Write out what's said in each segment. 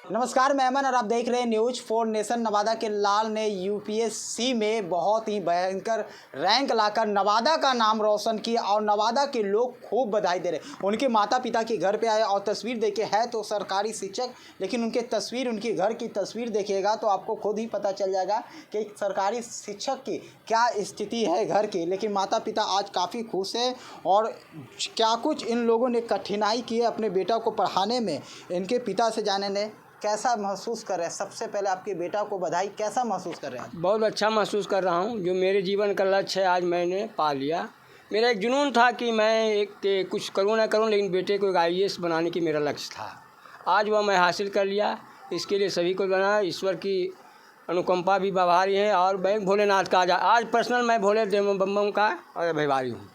नमस्कार, मैं अमन और आप देख रहे हैं न्यूज़ 4 नेशन। नवादा के लाल ने यूपीएससी में बहुत ही भयंकर रैंक लाकर नवादा का नाम रोशन किया और नवादा के लोग खूब बधाई दे रहे। उनके माता पिता के घर पे आए और तस्वीर देखे है तो सरकारी शिक्षक, लेकिन उनके घर की तस्वीर देखिएगा तो आपको खुद ही पता चल जाएगा कि सरकारी शिक्षक की क्या स्थिति है घर की। लेकिन माता पिता आज काफ़ी खुश हैं और क्या कुछ इन लोगों ने कठिनाई की है अपने बेटा को पढ़ाने में, इनके पिता से जाने ने कैसा महसूस कर रहे हैं। सबसे पहले आपके बेटा को बधाई, कैसा महसूस कर रहे हैं? बहुत अच्छा महसूस कर रहा हूँ। जो मेरे जीवन का लक्ष्य है आज मैंने पा लिया। मेरा एक जुनून था कि मैं कुछ करूँ ना करूँ, लेकिन बेटे को एक IAS बनाने की मेरा लक्ष्य था। आज वह मैं हासिल कर लिया। इसके लिए सभी को बना, ईश्वर की अनुकंपा भी आभारी है और बैंक भोलेनाथ का आज पर्सनल मैं भोले बम का और अभिभारी हूँ।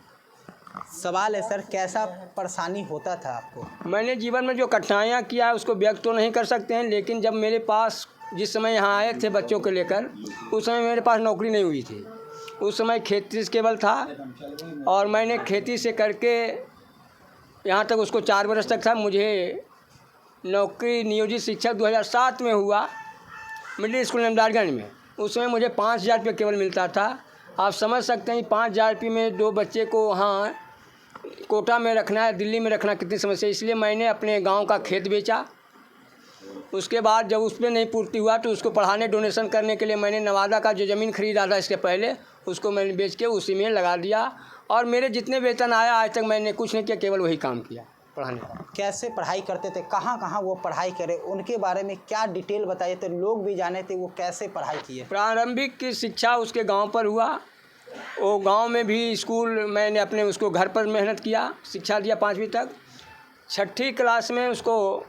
सवाल है सर, कैसा परेशानी होता था आपको? मैंने जीवन में जो कठिनाइयाँ किया है उसको व्यक्त तो नहीं कर सकते हैं, लेकिन जब मेरे पास जिस समय यहाँ आए थे बच्चों को लेकर, उस समय मेरे पास नौकरी नहीं हुई थी। उस समय खेती केवल था और मैंने खेती से करके यहाँ तक उसको 4 वर्ष तक था। मुझे नौकरी नियोजित शिक्षक 2007 में हुआ मिडिल स्कूल नमदारगंज में। उस समय मुझे 5,000 रुपये केवल मिलता था। आप समझ सकते हैं 5,000 रुपये में 2 बच्चे को वहाँ कोटा में रखना है, दिल्ली में रखना कितनी समस्या। इसलिए मैंने अपने गांव का खेत बेचा। उसके बाद जब उसमें नहीं पूर्ति हुआ तो उसको पढ़ाने डोनेशन करने के लिए मैंने नवादा का जो ज़मीन खरीदा था इसके पहले, उसको मैंने बेच के उसी में लगा दिया। और मेरे जितने वेतन आया आज तक मैंने कुछ नहीं किया, केवल वही काम किया पढ़ाने का। कैसे पढ़ाई करते थे, कहाँ कहाँ वो पढ़ाई करे, उनके बारे में क्या डिटेल बताइए तो लोग भी जाने थे वो कैसे पढ़ाई किए। प्रारंभिक की शिक्षा उसके गाँव पर हुआ। वो गांव में भी स्कूल मैंने अपने उसको घर पर मेहनत किया, शिक्षा दिया 5वीं तक। 6ठी क्लास में उसको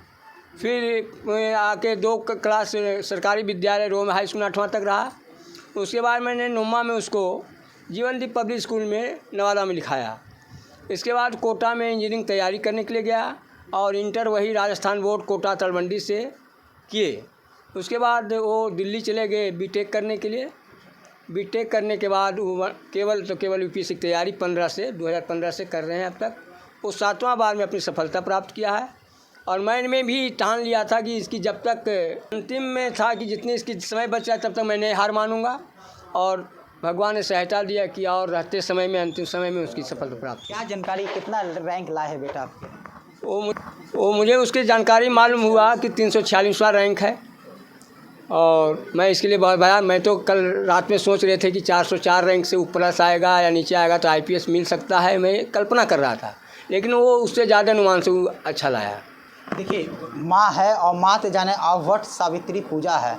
फिर आके 2 क्लास सरकारी विद्यालय रोम हाई स्कूल 8वां तक रहा। उसके बाद मैंने 9वां में उसको जीवनदीप पब्लिक स्कूल में नवादा में लिखाया। इसके बाद कोटा में इंजीनियरिंग तैयारी करने के लिए गया और इंटर वही राजस्थान बोर्ड कोटा तलवंडी से किए। उसके बाद वो दिल्ली चले गए बीटेक करने के लिए। बीटेक करने के बाद केवल यूपीएससी की तैयारी 2015 से कर रहे हैं अब तक। वो 7वां बार में अपनी सफलता प्राप्त किया है। और मैंने भी ठान लिया था कि इसकी जब तक अंतिम में था कि जितने इसकी समय बच रहा तब तक मैं नहीं हार मानूंगा। और भगवान ने सहायता दिया कि और रहते समय में अंतिम समय में उसकी सफलता प्राप्त। क्या जानकारी, कितना रैंक लाए है बेटा आपके? वो मुझे उसकी जानकारी मालूम हुआ कि 346वां रैंक है। और मैं इसके लिए बहुत भया। मैं तो कल रात में सोच रहे थे कि 404 रैंक से ऊपर आएगा या नीचे आएगा तो IPS मिल सकता है, मैं कल्पना कर रहा था, लेकिन वो उससे ज़्यादा अनुमान से अच्छा लाया। देखिए, माँ है और माँ ते जाने वट सावित्री पूजा है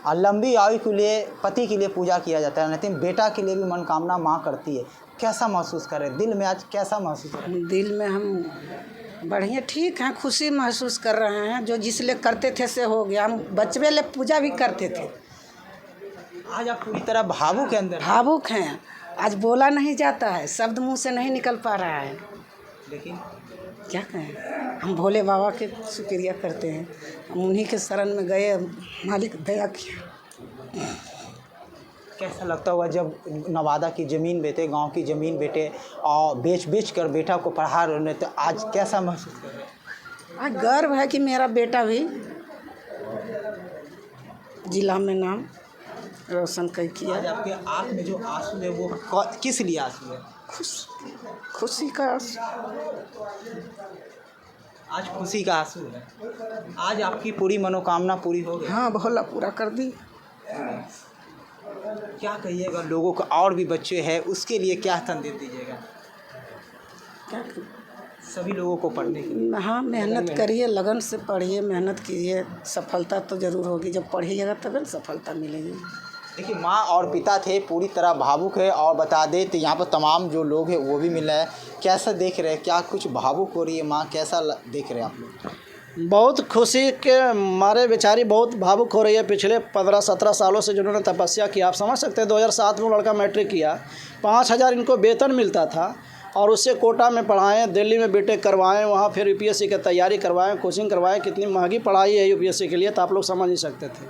और लंबी आयु के लिए पति के लिए पूजा किया जाता है, लेकिन बेटा के लिए भी मनोकामना माँ करती है। कैसा महसूस कर रहे हैं दिल में, आज कैसा महसूस कर रहे हैं? दिल में हम बढ़िया ठीक हैं, खुशी महसूस कर रहे हैं। जो जिस लिए करते थे से हो गया। हम बचपन ले पूजा भी करते थे। आज आप पूरी तरह भावुक के अंदर भावुक हैं। आज बोला नहीं जाता है, शब्द मुंह से नहीं निकल पा रहा है। लेकिन क्या कहें, हम भोले बाबा के शुक्रिया करते हैं। हम उन्हीं के शरण में गए, मालिक दया किया। कैसा लगता हुआ जब नवादा की ज़मीन बेचे, गांव की ज़मीन बेटे और बेच कर बेटा को पढ़ा रहे हैं, तो आज कैसा महसूस कर रहे हैं? आज गर्व है कि मेरा बेटा भी जिला में नाम रोशन कर किया। आज आपके आँख में जो आंसू है वो किस लिए आंसू है? खुशी का आंसू। आज खुशी का आंसू है। आज आपकी पूरी मनोकामना पूरी हो गई। हाँ, भोला पूरा कर दी। क्या कहिएगा लोगों को, और भी बच्चे हैं उसके लिए क्या संदेश दीजिएगा? क्या सभी लोगों को पढ़ने के लिए। हाँ, मेहनत करिए, लगन से पढ़िए, मेहनत कीजिए, सफलता तो ज़रूर होगी। जब पढ़िएगा तब न सफलता मिलेगी। देखिए, माँ और पिता थे पूरी तरह भावुक है और बता दें तो यहाँ पर तमाम जो लोग हैं वो भी मिल रहे हैं। कैसा देख रहे हैं, क्या कुछ भावुक हो रही है माँ, कैसा देख रहे हैं आप लोग? बहुत खुशी के मारे बेचारी बहुत भावुक हो रही है। पिछले 15-17 सालों से जिन्होंने तपस्या किया, आप समझ सकते हैं 2007 में लड़का मैट्रिक किया, 5,000 इनको वेतन मिलता था और उससे कोटा में पढ़ाएँ, दिल्ली में बीटेक करवाएँ, वहाँ फिर यूपीएससी की तैयारी करवाएँ, कोचिंग करवाएँ। कितनी महंगी पढ़ाई है यूपीएससी के लिए, तो आप लोग समझ नहीं सकते थे।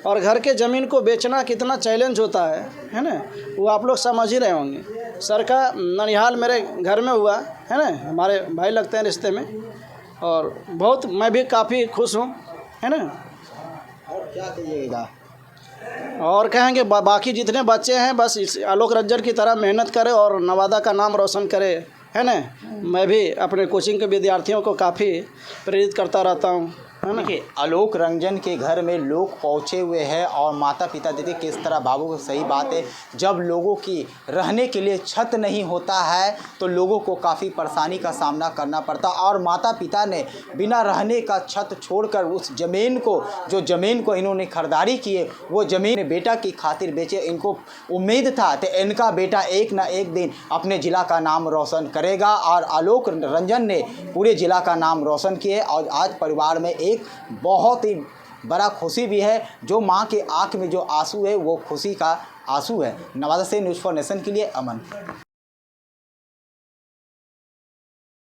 और घर के ज़मीन को बेचना कितना चैलेंज होता है ना, वो आप लोग समझ ही रहे होंगे। सर का ननिहाल मेरे घर में हुआ है ना, हमारे भाई लगते हैं रिश्ते में। और बहुत मैं भी काफ़ी खुश हूँ, है ना। और क्या कहिएगा? और कहेंगे बाकी जितने बच्चे हैं बस इस आलोक रंजन की तरह मेहनत करें और नवादा का नाम रोशन करें, है ना। मैं भी अपने कोचिंग के विद्यार्थियों को काफ़ी प्रेरित करता रहता हूँ, है ना। देखिए आलोक रंजन के घर में लोग पहुँचे हुए हैं और माता पिता देखिए किस तरह भावुक, सही बात है। जब लोगों की रहने के लिए छत नहीं होता है तो लोगों को काफ़ी परेशानी का सामना करना पड़ता, और माता पिता ने बिना रहने का छत छोड़कर उस ज़मीन को, जो ज़मीन को इन्होंने खरीदारी किए, वो ज़मीन बेटा की खातिर बेचे। इनको उम्मीद था कि इनका बेटा एक ना एक दिन अपने ज़िला का नाम रोशन करेगा, और आलोक रंजन ने पूरे ज़िला का नाम रोशन किए। और आज परिवार में एक बहुत ही बड़ा खुशी भी है, जो माँ के आँख में जो आंसू है वो खुशी का आंसू है। नवादा से न्यूज़ फॉर नेशन के लिए अमन।